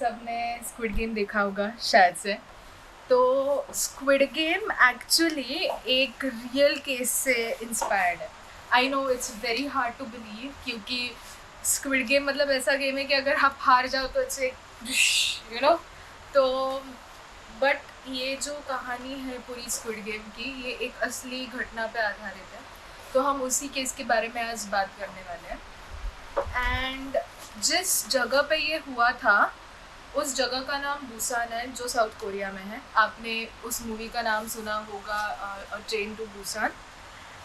सबने squid game देखा होगा शायद से। तो स्क्विड गेम एक्चुअली एक रियल केस से इंस्पायर्ड है। I know it's very hard to believe, क्योंकि स्क्विड गेम मतलब ऐसा गेम है कि अगर आप हार जाओ तो इट्स यू नो तो बट ये जो कहानी है पूरी स्क्विड गेम की, ये एक असली घटना पे आधारित है। तो हम उसी केस के बारे में आज बात करने वाले हैं। एंड जिस जगह पे ये हुआ था उस जगह का नाम बुसान है, जो साउथ कोरिया में है। आपने उस मूवी का नाम सुना होगा, a Train to Busan,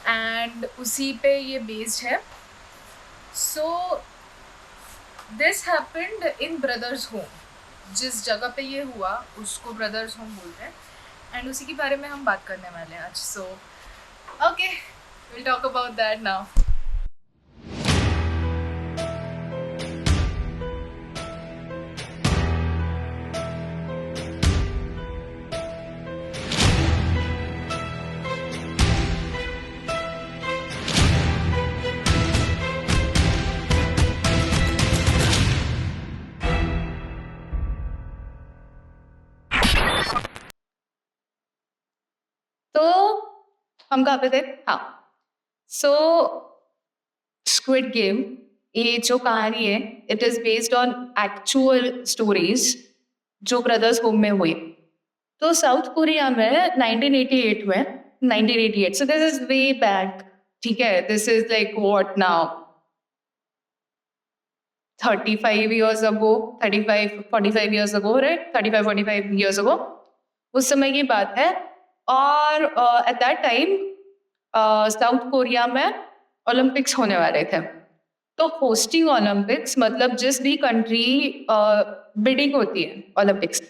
and उसी पे ये बेस्ड है। So this happened in Brothers Home. जिस जगह पे ये हुआ उसको ब्रदर्स होम बोलते हैं, एंड उसी के बारे में हम बात करने वाले हैं आज। So okay, will talk about that now. तो हम कहाँ पे थे? हाँ, सो स्क्विड गेम, ये जो कहानी है, it is based on actual stories जो ब्रदर्स होम में हुई। तो साउथ कोरिया में 1988 में 1988, so this is way back. ठीक है, this is like what now 35 years ago, 35 45 years ago, right? 35 45 years ago, उस समय की बात है। और at that time south Korea में ओलंपिक्स होने वाले थे। तो होस्टिंग ओलंपिक्स मतलब जिस भी कंट्री बिडिंग होती है ओलंपिक्स,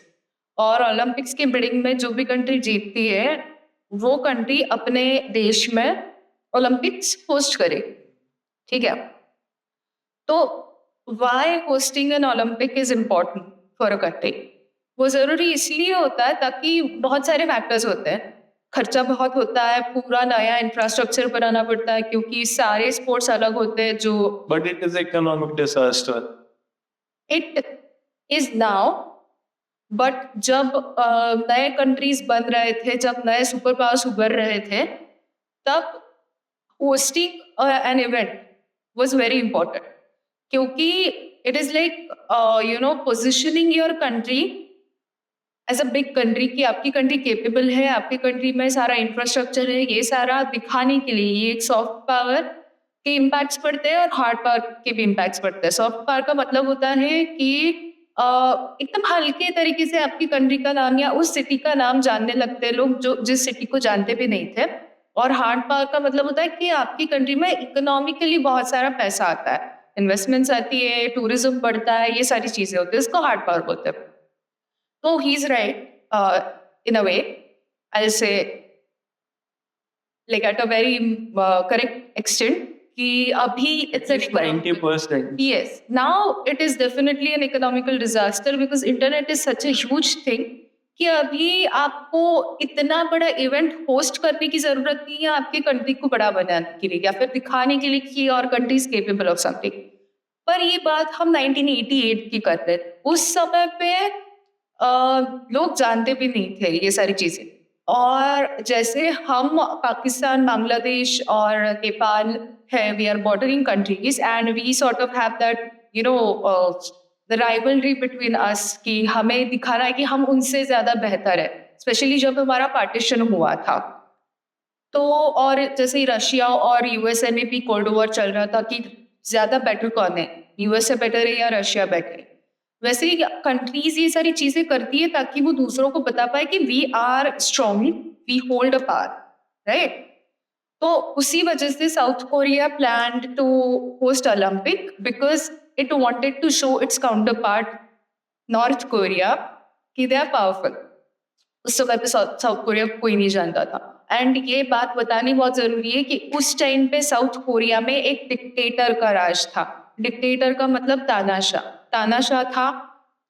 और ओलंपिक्स की बिडिंग में जो भी कंट्री जीतती है वो कंट्री अपने देश में ओलंपिक्स होस्ट करे। ठीक है, तो why hosting an Olympic is important for a country? वो जरूरी इसलिए होता है ताकि बहुत सारे फैक्टर्स होते हैं। खर्चा बहुत होता है, पूरा नया इंफ्रास्ट्रक्चर बनाना पड़ता है क्योंकि सारे स्पोर्ट्स अलग होते हैं जो But it is economic disaster. It is now. But जब नए कंट्रीज बन रहे थे, जब नए सुपर पावर्स उभर रहे थे, तब hosting an event was very important, क्योंकि it is like positioning your country as a big country कि आपकी कंट्री केपेबल है, आपकी कंट्री में सारा इंफ्रास्ट्रक्चर है, ये सारा दिखाने के लिए। ये एक सॉफ्ट पावर के इम्पैक्ट्स पड़ते हैं और हार्ड पावर के भी इम्पैक्ट्स पड़ते हैं। सॉफ्ट पावर का मतलब होता है कि एकदम हल्के तरीके से आपकी कंट्री का नाम या उस सिटी का नाम जानने लगते हैं लोग जो जिस सिटी को जानते भी नहीं थे। और हार्ड पावर का मतलब होता है कि आपकी कंट्री में इकोनॉमिकली बहुत सारा पैसा आता है, इन्वेस्टमेंट्स आती है, टूरिज्म बढ़ता है, ये सारी चीजें होती है, इसको हार्ड पावर बोलते हैं। तो ही इज राइट इन अ वे, आई से like at a very correct extent कि अभी it's a 90%. yes, now it is definitely an economical disaster because internet is such a huge thing कि अभी आपको इतना बड़ा इवेंट होस्ट करने की जरूरत नहीं है आपके कंट्री को बड़ा बनाने के लिए या फिर दिखाने के लिए कि और country is capable of something. पर ये बात हम 1988 की कर रहे थे। उस समय पे लोग जानते भी नहीं थे ये सारी चीजें। और जैसे हम पाकिस्तान, बांग्लादेश और नेपाल है, we are bordering countries and we sort of have that the rivalry between us कि हमें दिखा रहा है कि हम उनसे ज्यादा बेहतर है, स्पेशली जब हमारा पार्टीशन हुआ था। तो और जैसे रशिया और यूएसए में भी कोल्ड वॉर चल रहा था कि ज्यादा बेटर कौन है, यूएसए बेटर है या रशिया बेटर है। वैसे ही कंट्रीज ये सारी चीजें करती है ताकि वो दूसरों को बता पाए कि we are strong, we hold a power, right? तो उसी वजह से South Korea planned to host Olympic because it wanted to show its counterpart North Korea कि दे आर पावरफुल। उस समय पे साउथ कोरिया कोई नहीं जानता था। एंड ये बात बतानी बहुत जरूरी है कि उस टाइम पे साउथ कोरिया में एक डिक्टेटर का राज था। डिक्टेटर का मतलब तानाशाह। तानाशाह था।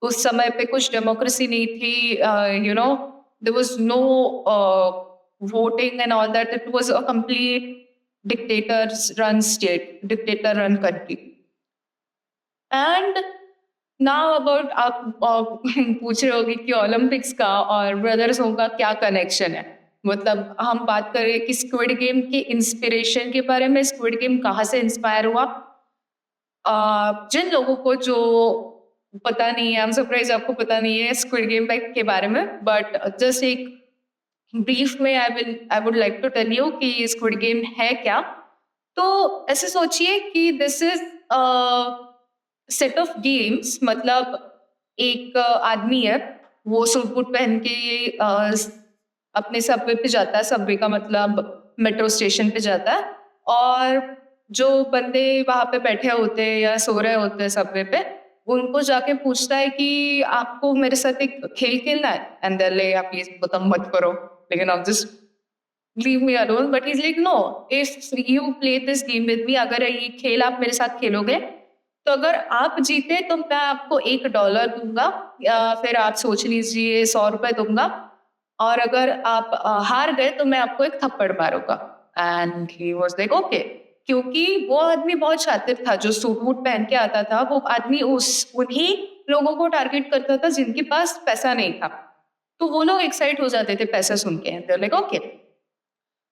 उस समय पे कुछ डेमोक्रेसी नहीं थी, there was no voting and all that. It was a complete dictator run state, dictator run country. And now about आप पूछ रहे होगे कि ओलंपिक्स का और ब्रदर्सों का क्या कनेक्शन है। मतलब हम बात करें कि स्क्विड गेम की इंस्पिरेशन के बारे में, स्क्विड गेम कहाँ से इंस्पायर हुआ। जिन लोगों को जो पता नहीं है, आई एम सरप्राइज आपको पता नहीं है स्क्विड गेम के बारे में, बट जस्ट एक ब्रीफ में I would like to tell you कि स्क्विड गेम है क्या। तो ऐसे सोचिए कि this is set of games, मतलब एक आदमी है, वो सूट बूट पहन के अपने सबवे पे जाता है। सबवे का मतलब मेट्रो स्टेशन पे जाता है, और जो बंदे वहां पे बैठे होते हैं या सो रहे होते हैं सबवे पे, उनको जाके पूछता है कि आपको मेरे साथ एक खेल खेलना है, एंड दे ले आप प्लीज बता मत करो, लेकिन आप just leave me alone. But he's like, no, if you play this game with me, अगर ये खेल आप मेरे साथ खेलोगे, तो अगर आप जीते तो मैं आपको $1 दूंगा, या फिर आप सोच लीजिए $100 दूंगा, और अगर आप हार गए तो मैं आपको एक थप्पड़ मारूंगा। And he was like okay, क्योंकि वो आदमी बहुत शातिर था जो सूट वूट पहन के आता था। वो आदमी उन्हीं लोगों को टारगेट करता था जिनके पास पैसा नहीं था, तो वो लोग एक्साइट हो जाते थे पैसा सुन के। लाइक ओके,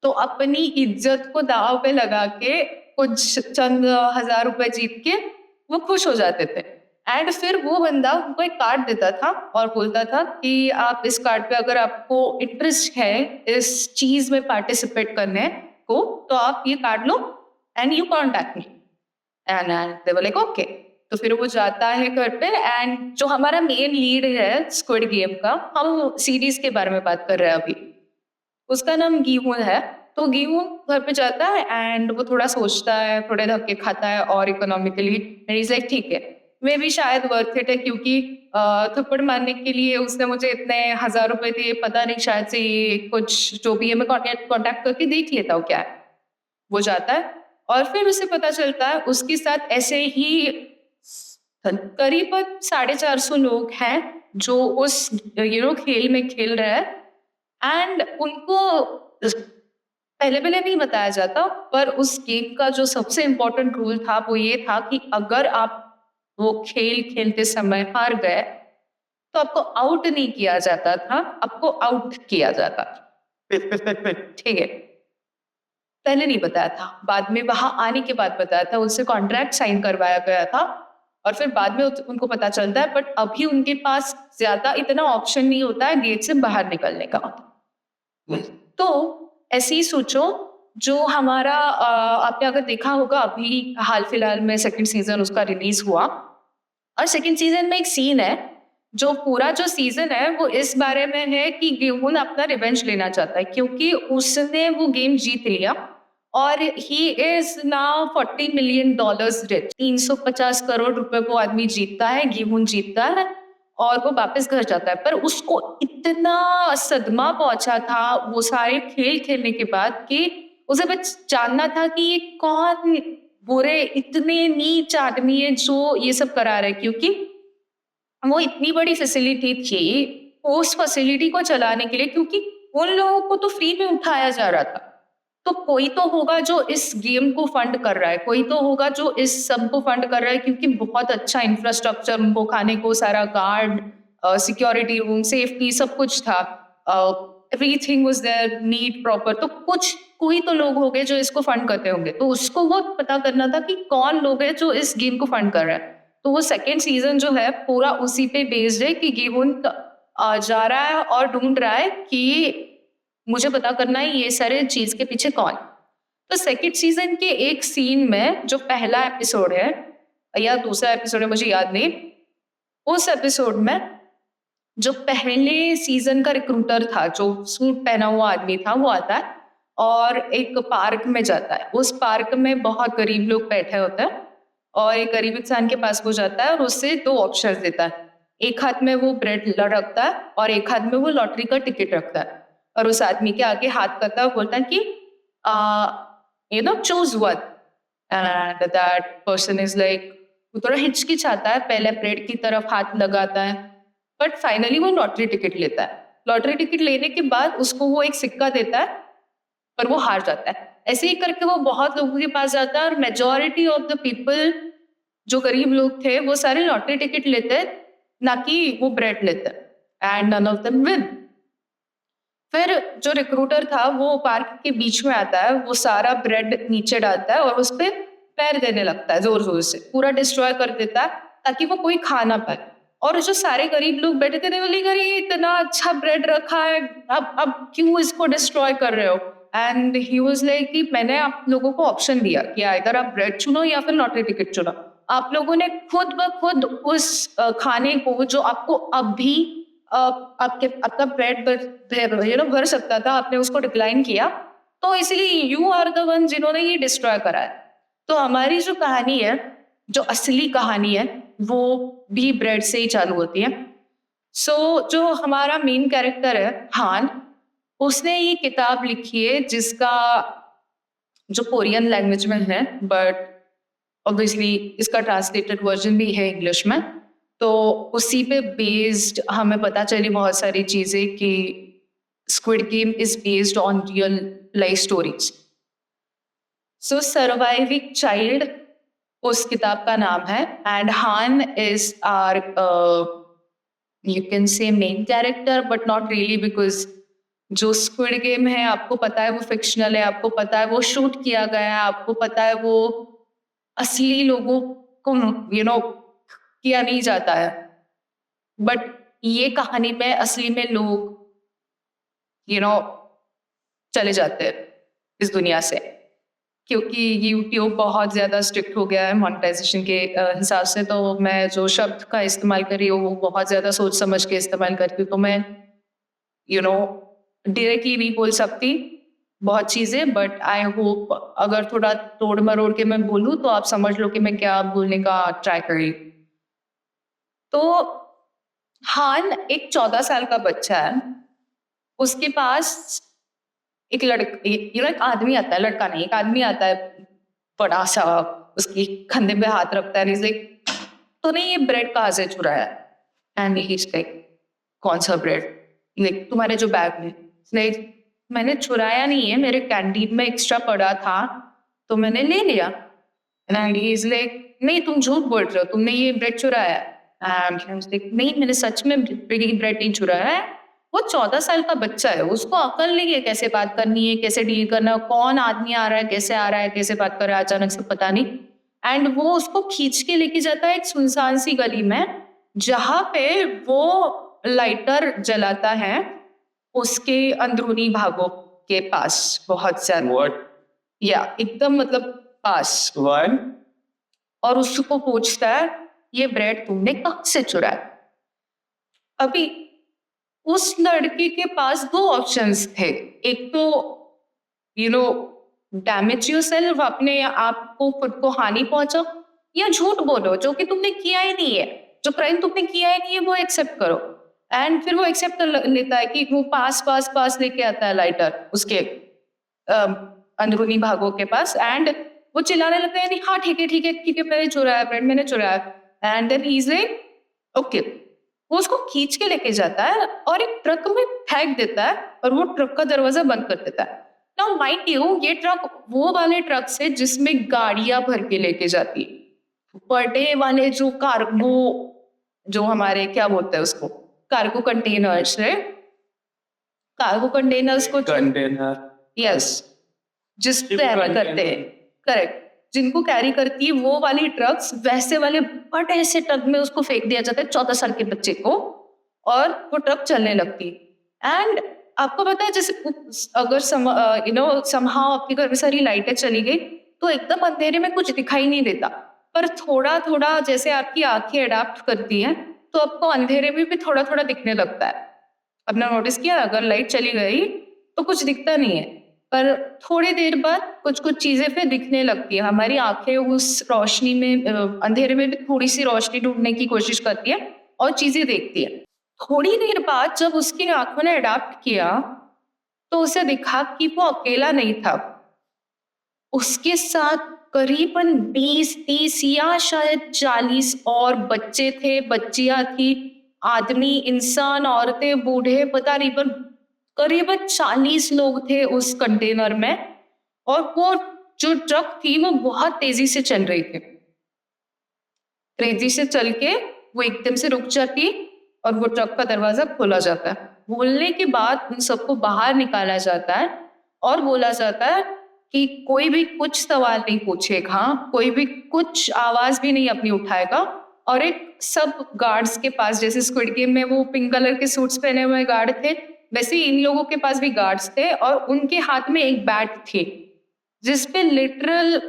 तो अपनी इज्जत को दांव पे लगा के कुछ चंद हजार रुपए जीत के वो खुश हो जाते थे। एंड फिर वो बंदा उनको एक कार्ड देता था और बोलता था कि आप इस कार्ड पे अगर आपको इंटरेस्ट है इस चीज में पार्टिसिपेट करने को, तो आप ये card low and you contact me. And they were like okay. तो फिर वो जाता है घर पे, एंड जो हमारा मेन लीड है स्क्विड गेम का, हम सीरीज के बारे में बात कर रहे हैं अभी, उसका नाम गीहून है। तो गीहून घर पे जाता है एंड वो थोड़ा सोचता है, थोड़े धक्के खाता है, और इकोनॉमिकली लाइक ठीक है, मैं भी शायद वर्थ इट है, क्योंकि थप्पड़ मारने के लिए उसने मुझे इतने $1000 दिए, पता नहीं शायद से ये कुछ जो भी है, मैं कॉन्टैक्ट करके देख लेता हूँ क्या है। वो जाता है और फिर उसे पता चलता है उसके साथ ऐसे ही करीबन 450 लोग हैं जो उस खेल में खेल रहे हैं। एंड उनको पहले पहले नहीं बताया जाता, पर उस गेम का जो सबसे इम्पोर्टेंट रूल था वो ये था कि अगर आप वो खेल खेलते समय हार गए तो आपको आउट नहीं किया जाता था, आपको आउट किया जाता था। ठीक है, पहले नहीं बताया था, बाद में वहां आने के बाद बताया था, उनसे कॉन्ट्रैक्ट साइन करवाया गया था, और फिर बाद में उनको पता चलता है। बट अभी उनके पास ज्यादा इतना ऑप्शन नहीं होता है गेट से बाहर निकलने का। तो ऐसे ही सोचो, जो हमारा आपने अगर देखा होगा अभी हाल फिलहाल में सेकंड सीजन उसका रिलीज हुआ, और सेकंड सीजन में एक सीन है, जो पूरा जो सीजन है वो इस बारे में है कि गेहून अपना रिवेंज लेना चाहता है, क्योंकि उसने वो गेम जीत लिया और he is now $40 million rich. 350 crore रुपए वो आदमी जीतता है, गेहून जीतता है, और वो वापस घर जाता है। पर उसको इतना सदमा पहुंचा था वो सारे खेल खेलने के बाद कि उसे बस जानना था कि ये कौन बुरे इतने नीच आदमी है जो ये सब करा रहे, क्योंकि वो इतनी बड़ी फैसिलिटी थी उस फैसिलिटी को चलाने के लिए, क्योंकि उन लोगों को तो फ्री में उठाया जा रहा था। तो कोई तो होगा जो इस गेम को फंड कर रहा है, कोई तो होगा जो इस सब को फंड कर रहा है, क्योंकि बहुत अच्छा इंफ्रास्ट्रक्चर, उनको खाने को सारा गार्ड, सिक्योरिटी रूम, सेफ्टी सब कुछ था, everything was there neat proper. तो कुछ कोई तो लोग होंगे जो इसको फंड करते होंगे, तो उसको वो पता करना था कि कौन लोग हैं जो इस गेम को फंड कर रहा है। तो वो सेकेंड सीजन जो है पूरा उसी पे बेस्ड है कि गेहून जा रहा है और ढूंढ रहा है कि मुझे पता करना है ये सारे चीज के पीछे कौन। तो सेकेंड सीजन के एक सीन में जो पहला एपिसोड है या दूसरा एपिसोड है मुझे याद नहीं, उस एपिसोड में जो पहले सीजन का रिक्रूटर था, जो सूट पहना हुआ आदमी था, वो आता है और एक पार्क में जाता है। उस पार्क में बहुत गरीब लोग बैठे होते हैं, और एक गरीब इंसान के पास वो जाता है और उससे 2 ऑप्शन देता है। एक हाथ में वो ब्रेड रखता है और एक हाथ में वो लॉटरी का टिकट रखता है, और उस आदमी के आगे हाथ करता है, बोलता है कि choose one. And that person is like, वो थोड़ा हिचकिचाता है, पहले ब्रेड की तरफ हाथ लगाता है, बट फाइनली वो लॉटरी टिकट लेता है। लॉटरी टिकट लेने के बाद उसको वो एक सिक्का देता है, पर वो हार जाता है। ऐसे ही करके वो बहुत लोगों के पास जाता है, और मेजॉरिटी ऑफ द पीपल जो गरीब लोग थे वो सारे लॉटरी टिकट लेते, ना कि वो ब्रेड लेते, and none of them win. फिर जो रिक्रूटर था वो पार्क के बीच में आता है, वो सारा ब्रेड नीचे डालता है और उस पर पैर देने लगता है जोर जोर से, पूरा डिस्ट्रॉय कर देता है ताकि वो कोई खा ना पाए। और जो सारे गरीब लोग बैठे थे बोले, अरे इतना अच्छा ब्रेड रखा है, अब क्यों इसको डिस्ट्रॉय कर रहे हो? एंड ही वाज लाइक कि मैंने आप लोगों को ऑप्शन दिया कि इधर आप ब्रेड चुनो या फिर लॉटरी टिकट चुनो। आप लोगों ने खुद ब खुद उस खाने को जो आपको अभी आपका ब्रेड भर सकता था, आपने उसको डिक्लाइन किया, तो इसलिए यू आर द वन जिन्होंने ये डिस्ट्रॉय करा है। तो हमारी जो कहानी है, जो असली कहानी है, वो भी ब्रेड से ही चालू होती है। सो जो हमारा मेन कैरेक्टर है हान, उसने ये किताब लिखी है जिसका जो कोरियन लैंग्वेज में है, बट ऑब्वियसली इसका ट्रांसलेटेड वर्जन भी है इंग्लिश में। तो उसी पे बेस्ड हमें पता चली बहुत सारी चीजें कि Squid Game is based on real life stories. So surviving child उस किताब का नाम है, and Han is are you can say main character, but not really, because जो स्क्विड गेम है आपको पता है वो फिक्शनल है, आपको पता है वो शूट किया गया है, आपको पता है वो असली लोगों को किया नहीं जाता है। बट ये कहानी में असली में लोग चले जाते हैं इस दुनिया से, क्योंकि यूट्यूब बहुत ज़्यादा स्ट्रिक्ट हो गया है मोनेटाइजेशन के हिसाब से। तो मैं जो शब्द का इस्तेमाल कर रही हूँ वो बहुत ज़्यादा सोच समझ के इस्तेमाल करती हूँ, तो मैं डायरेक्टली नहीं बोल सकती बहुत चीज़ें, बट आई होप अगर थोड़ा तोड़ मरोड़ के मैं बोलूँ तो आप समझ लो कि मैं क्या बोलने का ट्राई कर रही हूँ। तो हान एक 14 साल का बच्चा है, उसके पास एक एक आदमी आता है, लड़का नहीं, एक आदमी आता है बड़ा सा, उसकी कंधे पे हाथ रखता है, लाइक तूने ये ब्रेड कहाँ से चुराया? एंड ही इज लाइक कौन सा ब्रेड? लाइक तुम्हारे जो बैग में। लाइक मैंने चुराया नहीं है, मेरे कैंटीन में एक्स्ट्रा पड़ा था तो मैंने ले लिया। एंड ही इज लाइक नहीं तुम झूठ बोल रहे हो, तुमने ये ब्रेड चुराया। एंड ही वाज लाइक नहीं मैंने सच में ब्रेड नहीं चुराया है। वो 14 साल का बच्चा है, उसको अकल नहीं है कैसे बात करनी है, कैसे डील करना है, कौन आदमी आ रहा है, कैसे बात कर रहा है, अचानक से पता नहीं। एंड वो उसको खींच के लेके जाता है एक सुनसान सी गली में, जहाँ पे वो लाइटर जलाता है उसके अंदरूनी भागों के पास, बहुत ज्यादा। What? या एकदम मतलब पास। Why? और उसको पूछता है ये ब्रेड तुमने कहाँ से चुराया? अभी उस लड़के के पास 2 ऑप्शंस थे, एक तो डैमेज योरसेल्फ, अपने आप को खुद को हानि पहुंचाओ, या झूठ बोलो जो कि तुमने किया ही नहीं है, जो क्राइम तुमने किया ही नहीं है वो एक्सेप्ट करो। एंड फिर वो एक्सेप्ट कर लेता है कि वो पास लेके आता है लाइटर उसके अंदरूनी भागों के पास, एंड वो चिल्लाने लगता है हाँ ठीक है मैंने चुराया ब्रेड, मैंने चुराया। And then he is like okay, वो उसको खींच के लेके जाता है और एक ट्रक में फेंक देता है और वो ट्रक का दरवाजा बंद कर देता है। नाउ माइंड यू, ये ट्रक वो वाले ट्रक से जिसमें गाड़ियां भर के लेके जाती है, बड़े वाले जो कार्गो, जो हमारे क्या बोलते हैं उसको, कार्गो कंटेनर्स है, कार्गो कंटेनर्स को Container. यस जिस Ship ट्रैवल container. करते हैं, करेक्ट, जिनको कैरी करती है वो वाली ट्रक्स, वैसे वाले बड़े से ट्रक में उसको फेंक दिया जाता है 14 साल के बच्चे को, और वो ट्रक चलने लगती है। एंड आपको पता है जैसे अगर समहाउ आपके घर में सारी लाइटें चली गई तो एकदम अंधेरे में कुछ दिखाई नहीं देता, पर थोड़ा थोड़ा जैसे आपकी आंखें अडाप्ट करती हैं तो आपको अंधेरे में भी थोड़ा थोड़ा दिखने लगता है। आपने नोटिस किया अगर लाइट चली गई तो कुछ दिखता नहीं है, पर थोड़ी देर बाद कुछ कुछ चीजें फिर दिखने लगती है। हमारी आंखें उस रोशनी में अंधेरे में भी थोड़ी सी रोशनी ढूंढने की कोशिश करती है और चीजें देखती है। थोड़ी देर बाद जब उसकी आंखों ने अडाप्ट किया तो उसे दिखा कि वो अकेला नहीं था, उसके साथ करीबन 20-30 या शायद 40 और बच्चे थे, बच्चियां थी, आदमी, इंसान, औरतें, बूढ़े, पता नहीं, पर करीबन 40 लोग थे उस कंटेनर में। और वो जो ट्रक थी वो बहुत तेजी से चल रही थी। तेजी से चल के वो एकदम से रुक जाती और वो ट्रक का दरवाजा खोला जाता है। बोलने के बाद उन सबको बाहर निकाला जाता है और बोला जाता है कि कोई भी कुछ सवाल नहीं पूछेगा, कोई भी कुछ आवाज भी नहीं अपनी उठाएगा। और एक सब गार्ड्स के पास, जैसे स्क्विड गेम में वो पिंक कलर के सूट्स पहने हुए गार्ड थे, वैसे ही इन लोगों के पास भी गार्ड्स थे और उनके हाथ में एक बैट थी जिसपे लिटरल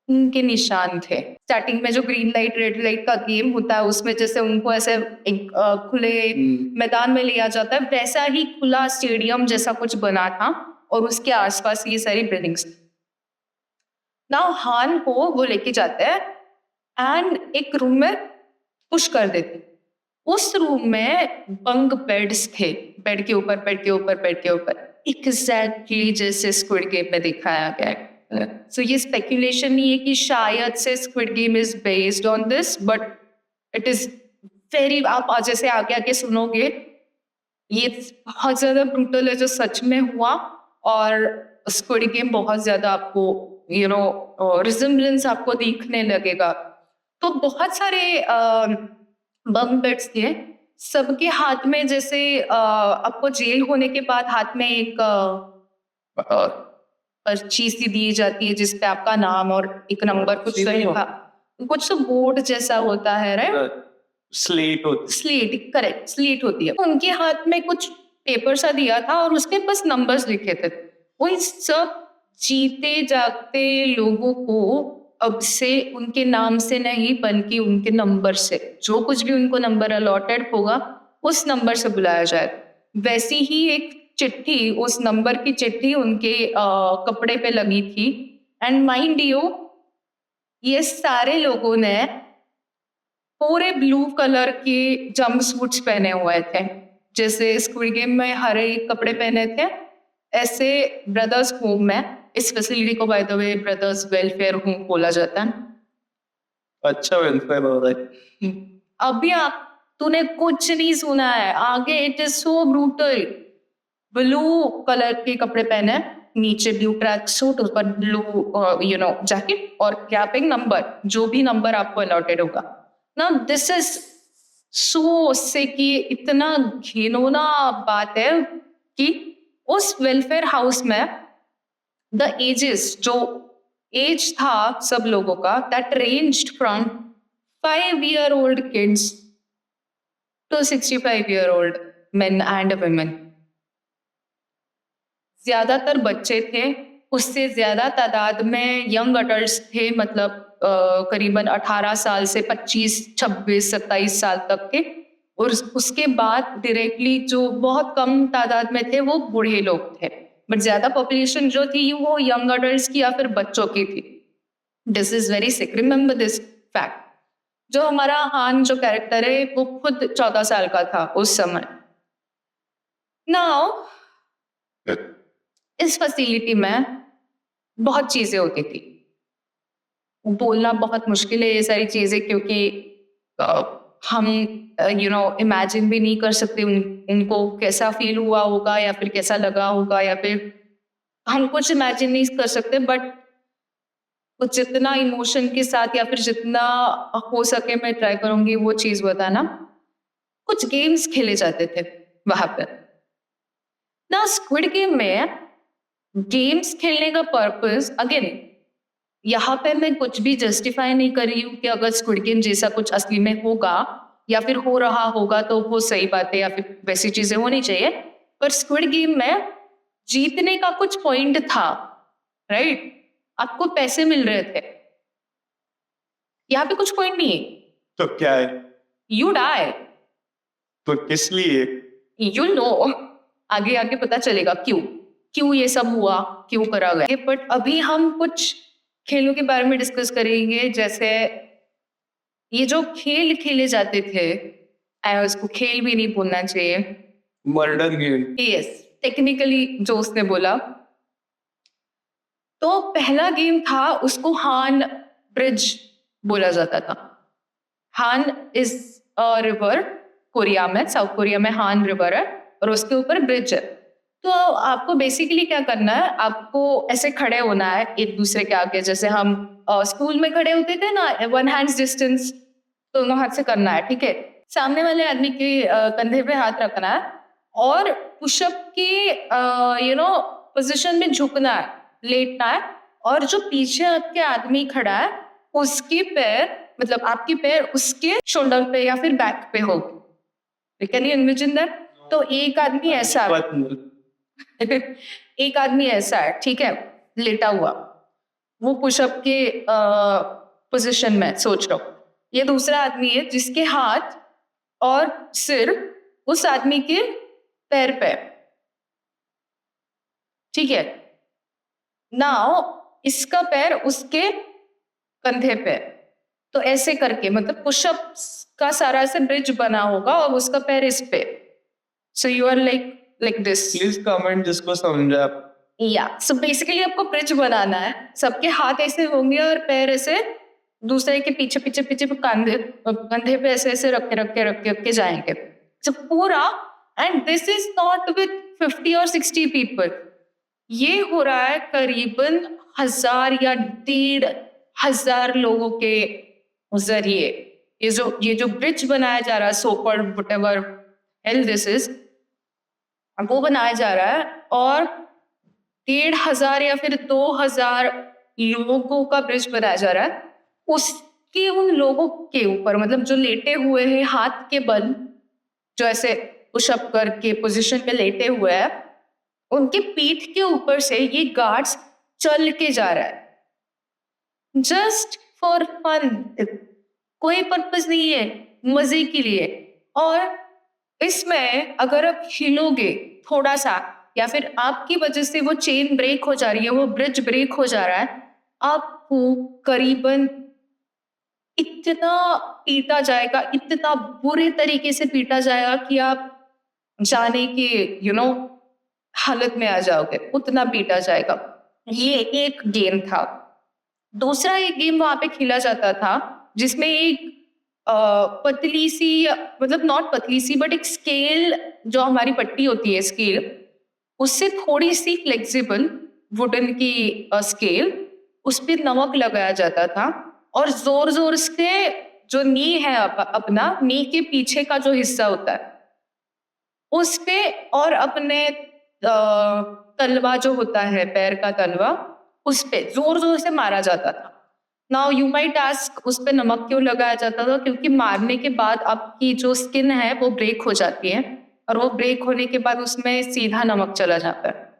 उनके निशान थे। स्टार्टिंग में जो ग्रीन लाइट रेड लाइट का गेम होता है उसमें जैसे उनको ऐसे एक खुले मैदान में लिया जाता है, वैसा ही खुला स्टेडियम जैसा कुछ बना था और उसके आसपास ये सारी बिल्डिंग्स। नाउ हान को वो लेके जाते हैं एंड एक रूम में पुश कर देते। उस रूम में बंक बेड्स थे, बेड के ऊपर बेड के ऊपर बेड के ऊपर, एग्जैक्टली जैसे स्क्विड गेम में दिखाया गया है। सो ये स्पेकुलेशन नहीं है कि शायद से squid Game is based on this, but it is very, आप जैसे आगे आगे सुनोगे ये बहुत ज्यादा ब्रूटल है जो सच में हुआ। और स्क्विड गेम बहुत ज्यादा आपको रिजेम्बलेंस आपको दिखने लगेगा। तो बहुत सारे बंक बेड्स थे, सबके हाथ में जैसे आपको जेल होने के बाद हाथ में एक पर्ची सी दी जाती है जिसपे आपका नाम और एक नंबर कुछ लिखा, कुछ तो बोर्ड जैसा होता है, राइट? स्लेट, करेक्ट, स्लेट होती है। उनके हाथ में कुछ पेपर सा दिया था और उसपे बस नंबर्स लिखे थे। वो इस सब जीते जागते लोगों को अब से उनके नाम से नहीं बल्कि उनके नंबर से, जो कुछ भी उनको नंबर अलॉटेड होगा उस नंबर से बुलाया जाए। वैसी ही एक चिट्ठी, उस नंबर की चिट्ठी उनके कपड़े पे लगी थी। एंड माइंड यू, ये सारे लोगों ने पूरे ब्लू कलर के जंप सूट्स पहने हुए थे, जैसे स्क्विड गेम में हरे कपड़े पहने थे, ऐसे ब्रदर्स होम में, इस फैसिलिटी को by the way brothers welfare home बोला जाता है। अच्छा वेलफेयर हो रहा है। अभी तूने कुछ नहीं सुना है आगे। It is so brutal. Blue colour के कपड़े पहने, नीचे ब्लू ट्रैक सूट, ऊपर ब्लू जैकेट और कैपिंग नंबर, जो भी नंबर आपको अलॉटेड होगा ना। दिस इज सो से कि इतना घिनौना बात है कि उस वेलफेयर हाउस में द एजेस, जो एज था सब लोगों का, that ranged from 5-year-old kids to 65-year-old men and women। ज्यादातर बच्चे थे, उससे ज्यादा तादाद में यंग अडल्ट्स थे, मतलब करीबन 18 साल से 25, 26, 27 साल तक के। और उसके बाद डायरेक्टली जो बहुत कम तादाद में थे वो बूढ़े लोग थे, बट ज्यादा पॉपुलेशन जो थी वो यंग अडल्ट्स की या फिर बच्चों की थी। This is very sick, remember this fact. जो हमारा हान जो कैरेक्टर है वो खुद 14 साल का था उस समय। नाउ इस फैसिलिटी में बहुत चीजें होती थी, बोलना बहुत मुश्किल है ये सारी चीजें, क्योंकि हम इमेजिन भी नहीं कर सकते उनको कैसा फील हुआ होगा या फिर कैसा लगा होगा, या फिर हम कुछ इमेजिन नहीं कर सकते। बट कुछ जितना इमोशन के साथ या फिर जितना हो सके मैं ट्राई करूंगी वो चीज बताना। कुछ गेम्स खेले जाते थे वहां पर ना। स्क्विड गेम में गेम्स खेलने का पर्पस, अगेन यहाँ पे मैं कुछ भी जस्टिफाई नहीं कर रही हूँ कि अगर स्क्विड गेम जैसा कुछ असली में होगा या फिर हो रहा होगा तो वो सही बात है या फिर वैसी चीजें होनी चाहिए। पर स्क्विड गेम में जीतने का कुछ पॉइंट था, राइट? आपको पैसे मिल रहे थे। यहाँ पे कुछ पॉइंट नहीं है। तो क्या है? You die. तो किस लिए? यू नो, आगे आगे पता चलेगा क्यों ये सब हुआ, क्यों करा गया। बट अभी हम कुछ खेलों के बारे में डिस्कस करेंगे, जैसे ये जो खेल खेले जाते थे, उसको खेल भी नहीं बोलना चाहिए, मर्डर गेम। यस, टेक्निकली जो उसने बोला। तो पहला गेम था, उसको हान ब्रिज बोला जाता था। हान इज अ रिवर, कोरिया में, साउथ कोरिया में हान रिवर है और उसके ऊपर ब्रिज है। तो आपको बेसिकली क्या करना है, आपको ऐसे खड़े होना है एक दूसरे के आगे, जैसे हम स्कूल में खड़े होते थे ना, 1 हैंड्स डिस्टेंस, दोनों हाथ से करना है, ठीक है। सामने वाले आदमी के कंधे पे हाथ रखना है और पुशअप के पोजीशन में झुकना है, लेटना है, और जो पीछे आपके आदमी खड़ा है उसके पैर, मतलब आपके पैर उसके शोल्डर पे या फिर बैक पे हो। Can you imagine that? तो एक आदमी ऐसा एक आदमी ऐसा है, ठीक है, लेटा हुआ, वो पुशअप के पोजीशन में, सोच रहा हूँ। ये दूसरा आदमी है जिसके हाथ और सिर उस आदमी के पैर पे, ठीक है। नाउ इसका पैर उसके कंधे पे, तो ऐसे करके, मतलब पुशअप का सारा ऐसे ब्रिज बना होगा और उसका पैर इस पे। So you are like this. Please comment जिसको समझा। या सो बेसिकली आपको ब्रिज बनाना है, सबके हाथ ऐसे होंगे और पैर ऐसे दूसरे के पीछे पीछे पीछे कंधे पे ऐसे ऐसे रख के जाएंगे, so पूरा। And this is not with 50 और 60 पीपल, ये हो रहा है करीबन 1000 या 1500 लोगों के जरिए। ये जो ब्रिज बनाया जा रहा है, सोपर व्हाटएवर हेल दिस इज, वो बनाया जा रहा है और 1500 या फिर 2000 लोगों का ब्रिज बनाया जा रहा है। उसके उन लोगों के ऊपर, मतलब जो लेटे हुए हैं हाथ के बल, जो ऐसे पुशअप करके पोजीशन में लेटे हुए हैं, उनके पीठ के ऊपर से ये गार्ड्स चल के जा रहा है, जस्ट फॉर फन, कोई पर्पस नहीं है, मजे के लिए। और इसमें अगर आप हिलोगे थोड़ा सा या फिर आपकी वजह से वो चेन ब्रेक हो जा रही है, वो ब्रिज ब्रेक हो जा रहा है, आपको करीबन इतना पीटा जाएगा, इतना बुरे तरीके से पीटा जाएगा कि आप जाने के हालत में आ जाओगे, उतना पीटा जाएगा। ये एक गेम था। दूसरा एक गेम वहां पे खेला जाता था जिसमें एक पतली सी, मतलब नॉट पतली सी बट एक स्केल, जो हमारी पट्टी होती है स्केल, उससे थोड़ी सी फ्लेक्सिबल वुडन की स्केल, उस पर नमक लगाया जाता था और जोर जोर से जो नी है अपना नी के पीछे का जो हिस्सा होता है उस पे, और अपने तलवा जो होता है पैर का तलवा, उस पे जोर जोर से मारा जाता था। नाउ यू माइट आस्क, उस पे नमक क्यों लगाया जाता था? क्योंकि मारने के बाद आपकी जो स्किन है वो ब्रेक हो जाती है और वो ब्रेक होने के बाद उसमें सीधा नमक चला जाता है।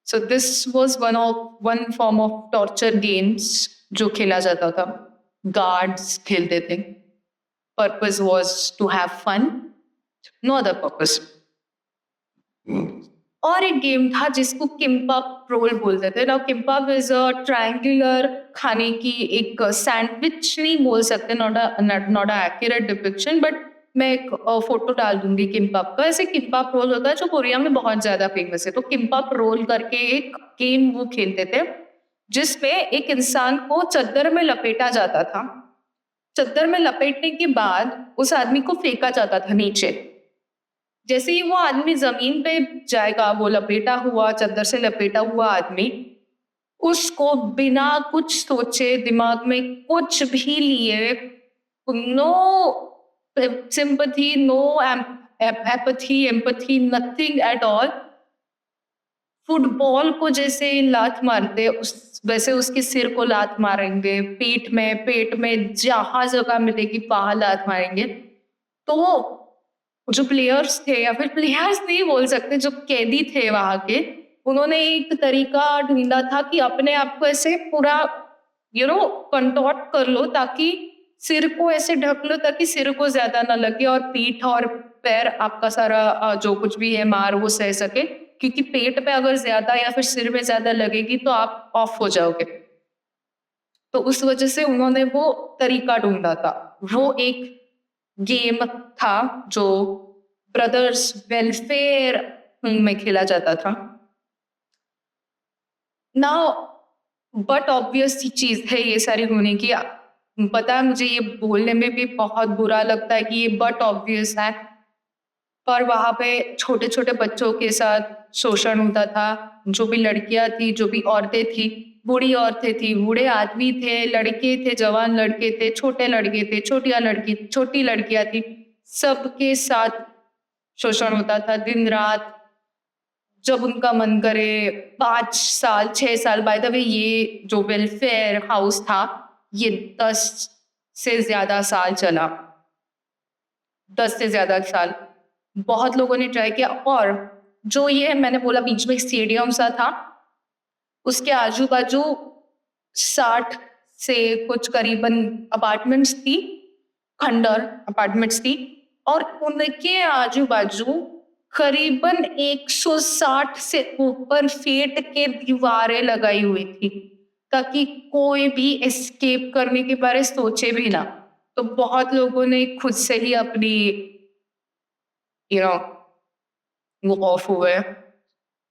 So this was one form of torture games जो खेला जाता था। गार्ड्स खेलते थे, purpose was to have fun, no other purpose. और एक गेम था जिसको किम्पाप रोल बोलते थे। Now kimbap is a triangular खाने की एक सैंडविच नहीं बोल सकते, not a accurate depiction, but मैं एक फोटो डाल दूंगी किम्पाप का। ऐसे किम्पाप रोल होता है जो कोरिया में बहुत ज्यादा फेमस है। तो किम्पाप रोल करके एक गेम वो खेलते थे जिसमें एक इंसान को चद्दर में लपेटा जाता था। चद्दर में लपेटने के बाद उस आदमी को फेंका जाता था नीचे। जैसे ही वो आदमी जमीन पे जाएगा, वो लपेटा हुआ, चद्दर से लपेटा हुआ आदमी, उसको बिना कुछ सोचे, दिमाग में कुछ भी लिए, no sympathy, no empathy, nothing at all, football को जैसे लात मारते वैसे उसके सिर को लात मारेंगे, पेट में जहां जगह मिलेगी वहां लात मारेंगे। तो जो प्लेयर्स थे, या फिर प्लेयर्स नहीं बोल सकते, जो कैदी थे वहां के, उन्होंने एक तरीका ढूंढा था कि अपने आप को ऐसे पूरा कंटॉर्ट कर लो ताकि सिर को ऐसे ढक लो ताकि सिर को ज्यादा ना लगे और पीठ और पैर आपका सारा जो कुछ भी है मार वो सह सके, क्योंकि पेट पे अगर ज्यादा या फिर सिर में ज्यादा लगेगी तो आप ऑफ हो जाओगे। तो उस वजह से उन्होंने वो तरीका ढूंढा था। वो एक गेम था जो ब्रदर्स वेलफेयर में खेला जाता था। नाउ बट ऑब्वियस चीज है ये सारी होने की। पता है मुझे ये बोलने में भी बहुत बुरा लगता है कि ये बट ऑब्वियस है, पर वहां पे छोटे छोटे बच्चों के साथ शोषण होता था। जो भी लड़कियां थी, जो भी औरतें थी, बूढ़ी औरतें थी, बूढ़े आदमी थे, लड़के थे, जवान लड़के थे, छोटे लड़के थे, छोटी लड़कियां थी, सबके साथ शोषण होता था दिन रात। जब उनका मन करे 5 साल 6 साल, बाय द वे ये जो वेलफेयर हाउस था ये 10 से ज्यादा साल चला, 10 से ज्यादा साल। बहुत लोगों ने ट्राई किया। और जो ये मैंने बोला बीच में स्टेडियम सा था, उसके आजू बाजू 60 से कुछ करीबन अपार्टमेंट्स थी, खंडर अपार्टमेंट्स थी, और उनके आजू बाजू करीबन 160 से ऊपर फीट के दीवारें लगाई हुई थी, ताकि कोई भी एस्केप करने के बारे सोचे भी ना। तो बहुत लोगों ने खुद से ही अपनी वो ऑफ हुए।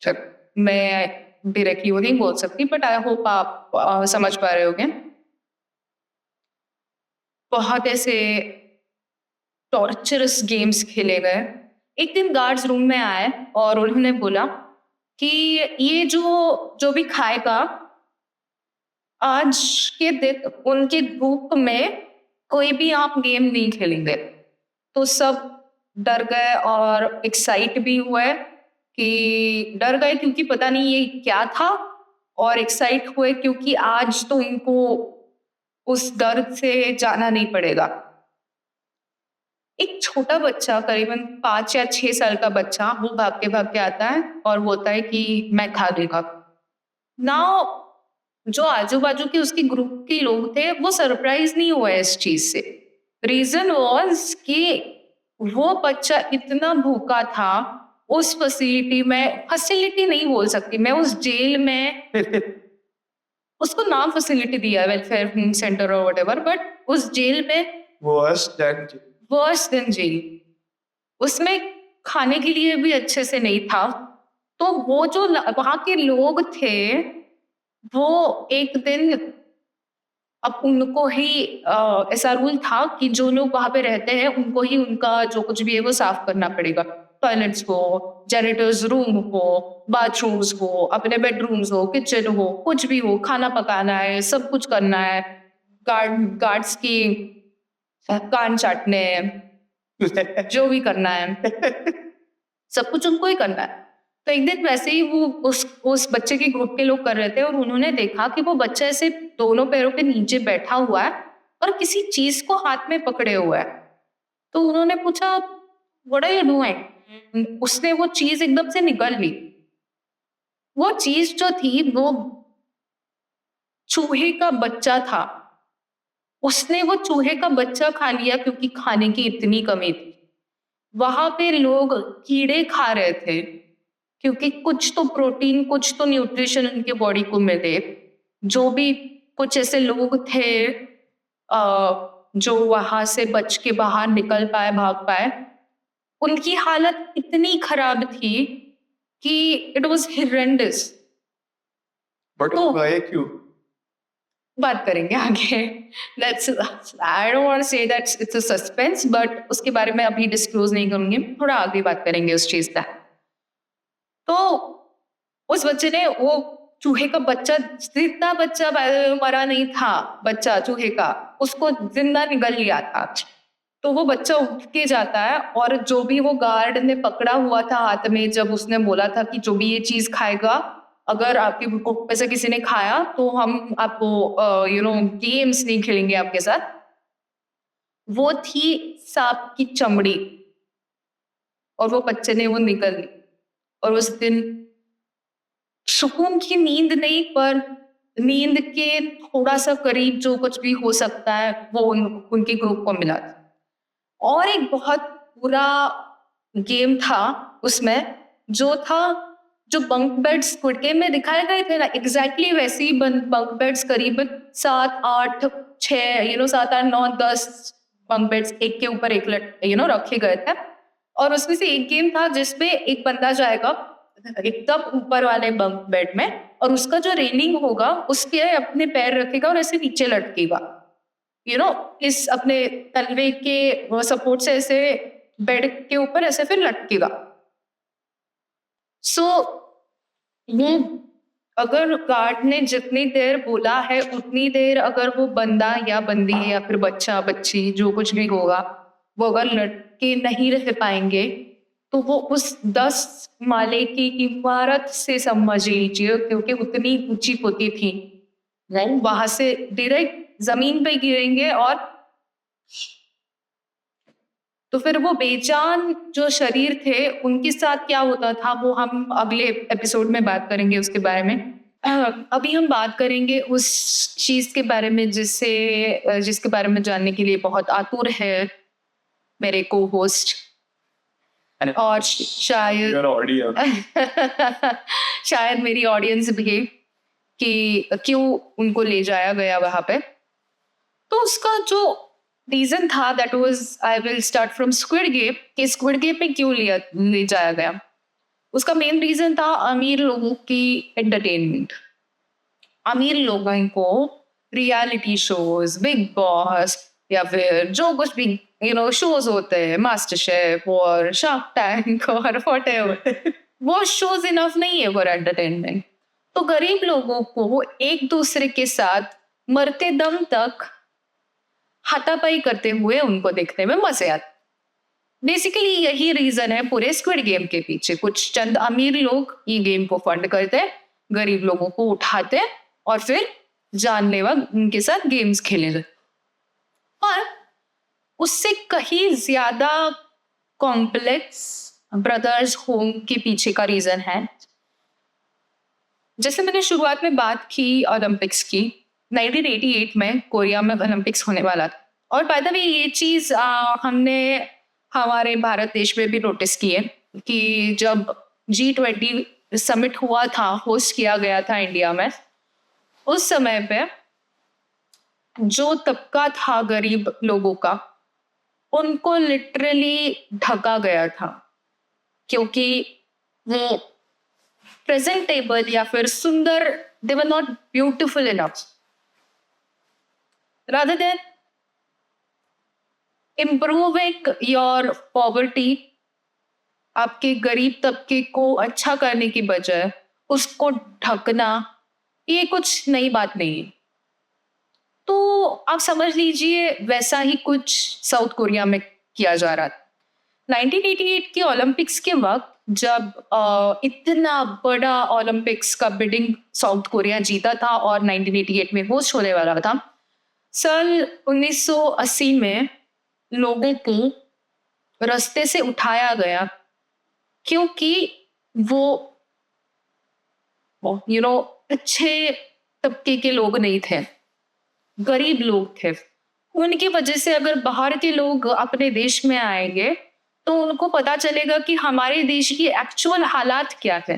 चल, मैं डायरेक्टली वो नहीं बोल सकती, बट आई होप आप समझ पा रहे होगे। बहुत ऐसे टॉर्चरस गेम्स खेले गए। एक दिन गार्ड्स रूम में आए और उन्होंने बोला कि ये जो भी खाएगा, आज के दिन उनके ग्रुप में कोई भी आप गेम नहीं खेलेंगे। तो सब डर गए और एक्साइट भी हुए, कि डर गए क्योंकि पता नहीं ये क्या था, और एक्साइट हुए क्योंकि आज तो इनको उस दर्द से जाना नहीं पड़ेगा। एक छोटा बच्चा, करीबन 5 या 6 साल का बच्चा, वो भाग के आता है और बोलता है कि मैं खा लूंगा। नाउ जो आजू बाजू के उसके ग्रुप के लोग थे वो सरप्राइज नहीं हुए इस चीज से। रीजन वॉज कि वो बच्चा इतना भूखा था उस फैसिलिटी में, फैसिलिटी नहीं बोल सकती मैं, उस जेल में, उसको नाम फैसिलिटी दिया है, वेलफेयर होम सेंटर और व्हाटएवर, बट उस जेल में वर्स देन जेल, उसमें खाने के लिए भी अच्छे से नहीं था। तो वो जो वहां के लोग थे, वो एक दिन, अब उनको ही ऐसा रूल था कि जो लोग वहां पे रहते हैं उनको ही उनका जो कुछ भी है वो साफ करना पड़ेगा। टॉयलेट्स हो, जेनिटर्स रूम हो, बाथरूम्स हो, अपने बेडरूम्स हो, किचन हो, कुछ भी हो, खाना पकाना है, सब कुछ करना है। गार्ड्स की कान चाटने हैं, जो भी करना है सब कुछ उनको ही करना है। तो एक दिन वैसे ही वो उस बच्चे के ग्रुप के लोग कर रहे थे, और उन्होंने देखा कि वो बच्चा ऐसे दोनों पैरों पे नीचे बैठा हुआ है और किसी चीज को हाथ में पकड़े हुआ है। तो उन्होंने पूछा, व्हाट आर यू डूइंग? उसने वो चीज एकदम से निगल ली। वो चीज जो थी वो चूहे का बच्चा था। उसने वो चूहे का बच्चा खा लिया क्योंकि खाने की इतनी कमी थी। वहां पे लोग कीड़े खा रहे थे क्योंकि कुछ तो प्रोटीन, कुछ तो न्यूट्रिशन उनके बॉडी को मिले। जो भी कुछ ऐसे लोग थे जो वहां से बच के बाहर निकल पाए, भाग पाए, उनकी हालत इतनी खराब थी कि इट वाज हिरेंडस। तो क्यों? बात करेंगे आगे। That's, I don't want to say that's it's a suspense, but उसके बारे में अभी डिस्क्लोज नहीं करूंगी, थोड़ा आगे बात करेंगे उस चीज का। तो उस बच्चे ने वो चूहे का बच्चा, जितना बच्चा मरा नहीं था, बच्चा चूहे का, उसको जिंदा निगल लिया था। तो वो बच्चा उठ के जाता है, और जो भी वो गार्ड ने पकड़ा हुआ था हाथ में, जब उसने बोला था कि जो भी ये चीज खाएगा, अगर आपके ग्रुप में से किसी ने खाया तो हम आपको गेम्स नहीं खेलेंगे आपके साथ, वो थी सांप की चमड़ी। और वो बच्चे ने वो निकल ली, और उस दिन सुकून की नींद नहीं, पर नींद के थोड़ा सा करीब जो कुछ भी हो सकता है वो उनके ग्रुप को मिला था। और एक बहुत बुरा गेम था उसमें, जो था, जो बंक बेड्स स्क्विड गेम में दिखाए गए थे ना, एग्जैक्टली वैसे ही बंक बेड्स करीबन 7 8 6 7 8 9 10 बंक बेड्स एक के ऊपर एक रखे गए थे। और उसमें से एक गेम था जिसमें एक बंदा जाएगा एकदम ऊपर वाले बंक बेड में, और उसका जो रेलिंग होगा उस पे अपने पैर रखेगा और ऐसे नीचे लटकेगा, इस अपने तलवे के सपोर्ट से ऐसे बेड के ऊपर ऐसे फिर लटकेगा। सो वो अगर गार्ड ने जितनी देर बोला है उतनी देर अगर वो बंदा या बंदी या फिर बच्चा बच्ची जो कुछ भी होगा वो अगर लड़के नहीं रह पाएंगे तो वो उस 10 माले की इमारत से समझ लीजिए, क्योंकि उतनी ऊंची होती थी, वो वहां से डायरेक्ट जमीन पे गिरेंगे। और तो फिर वो बेजान जो शरीर थे उनके साथ क्या होता था वो हम अगले एपिसोड में बात करेंगे उसके बारे में। अभी हम बात करेंगे उस चीज के बारे में जिसके बारे में जानने के लिए बहुत आतुर है मेरे को होस्ट, और शायद Your audience. शायद मेरी ऑडियंस भी, कि क्यों उनको ले जाया गया वहां पे। तो उसका जो रीजन था that was, I will start from squid game, कि स्क्विड गेम पे क्यों ले जाया गया। उसका मेन रीजन था अमीर लोगों की एंटरटेनमेंट। अमीर लोगों को रियलिटी शोज, बिग बॉस या फिर जो कुछ भी शोज होते हैं, मास्टर शेफ और शार्क टैंक और व्हाटएवर, वो शोज इनफ नहीं है फॉर एंटरटेनमेंट। तो गरीब लोगों को एक दूसरे के साथ मरते दम तक हाथापाई करते हुए उनको देखने में मजे आते। बेसिकली यही रीजन है पूरे स्क्विड गेम के पीछे। कुछ चंद अमीर लोग ये गेम को फंड करते हैं, गरीब लोगों को उठाते हैं और फिर जानलेवा उनके साथ गेम्स खेले। और उससे कहीं ज्यादा कॉम्प्लेक्स ब्रदर्स होम के पीछे का रीजन है। जैसे मैंने शुरुआत में बात की ओलंपिक्स की, 1988 में कोरिया में ओलंपिक्स होने वाला था। और बाय द वे ये चीज हमने हमारे भारत देश में भी नोटिस की है कि जब G20 समिट हुआ था, होस्ट किया गया था इंडिया में, उस समय पे जो तबका था गरीब लोगों का उनको लिटरली ढका गया था, क्योंकि वो प्रेजेंटेबल या फिर सुंदर, they were not beautiful enough. Rather than improving your poverty, आपके गरीब तबके को अच्छा करने की बजाय उसको ढकना, ये कुछ नई बात नहीं है। तो आप समझ लीजिए वैसा ही कुछ साउथ कोरिया में किया जा रहा था। 1988 के ओलंपिक्स के वक्त जब इतना बड़ा ओलंपिक्स का बिडिंग साउथ कोरिया जीता था और 1988 में होस्ट होने वाला था, सन 1980 में लोगों को रास्ते से उठाया गया क्योंकि वो अच्छे तबके के लोग नहीं थे, गरीब लोग थे। उनकी वजह से अगर बाहर के लोग अपने देश में आएंगे तो उनको पता चलेगा कि हमारे देश की एक्चुअल हालात क्या है।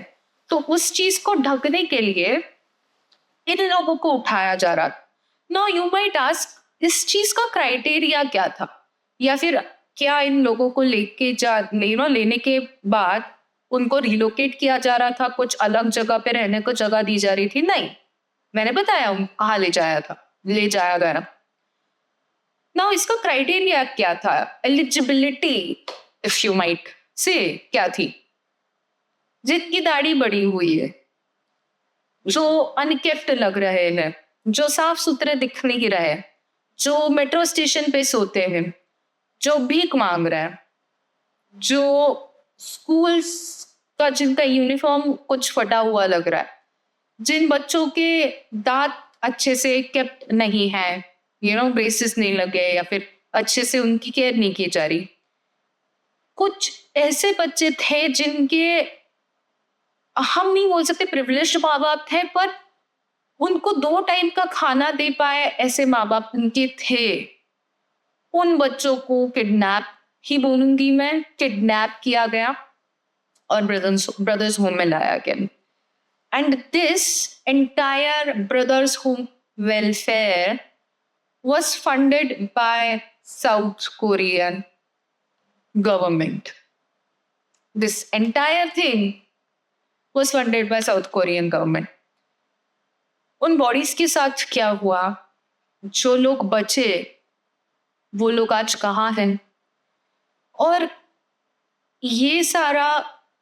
तो उस चीज को ढकने के लिए इन लोगों को उठाया जा रहा था। नाउ यू माइट आस्क, इस चीज का क्राइटेरिया क्या था, या फिर क्या इन लोगों को लेने के बाद उनको रिलोकेट किया जा रहा था, कुछ अलग जगह पे रहने को जगह दी जा रही थी? नहीं, मैंने बताया कहाँ ले जाया गया। नाउ इसका क्राइटेरिया क्या था, eligibility if you might say क्या थी? जिनकी दाढ़ी बड़ी हुई है, जो अनकेफ्ट लग रहे हैं, जो साफ सुथरे दिख नहीं रहे, जो मेट्रो स्टेशन पे सोते हैं, जो भीख मांग रहे हैं, जो स्कूल्स का जिनका यूनिफॉर्म कुछ फटा हुआ लग रहा है, जिन बच्चों के दांत अच्छे से केप्ट नहीं है, ब्रेसेस नहीं लगे या फिर अच्छे से उनकी केयर नहीं की जा रही। कुछ ऐसे बच्चे थे जिनके हम नहीं बोल सकते प्रिविलेज्ड माँ बाप थे, पर उनको 2 टाइम का खाना दे पाए ऐसे माँ बाप उनके थे। उन बच्चों को किडनैप ही बोलूंगी मैं, किडनैप किया गया और ब्रदर्स होम में लाया गया। And this entire brothers home welfare was funded by South Korean government. This entire thing was funded by South Korean government. उन बॉडीज के साथ क्या हुआ, जो लोग बचे वो लोग आज कहाँ हैं? और ये सारा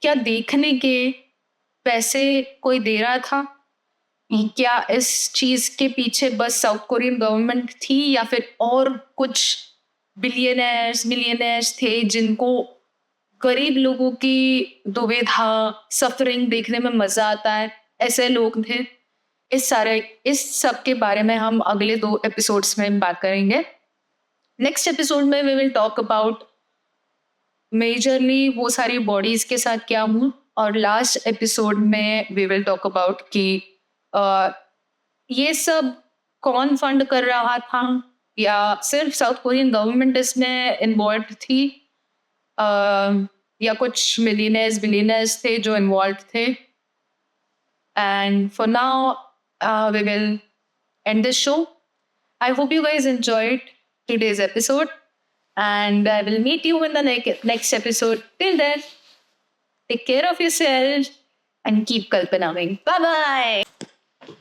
क्या देखने के पैसे कोई दे रहा था? क्या इस चीज के पीछे बस साउथ कोरियन गवर्नमेंट थी या फिर और कुछ बिलियनर्स मिलियनर्स थे जिनको गरीब लोगों की दुविधा सफरिंग देखने में मजा आता है, ऐसे लोग थे। इस सब के बारे में हम अगले 2 एपिसोड्स में बात करेंगे। नेक्स्ट एपिसोड में we will talk about majorly वो सारी बॉडीज के साथ क्या हूँ, और लास्ट एपिसोड में वी विल टॉक अबाउट कि ये सब कौन फंड कर रहा था या सिर्फ साउथ कोरियन गवर्नमेंट इसमें इन्वॉल्व थी, या कुछ मिलियनर्स बिलियनर्स थे जो इन्वॉल्व थे। And for now we will end this show. I hope you guys enjoyed today's episode, and I will meet you in the next episode. Till then, take care of yourself and keep kalpanaming. Bye bye.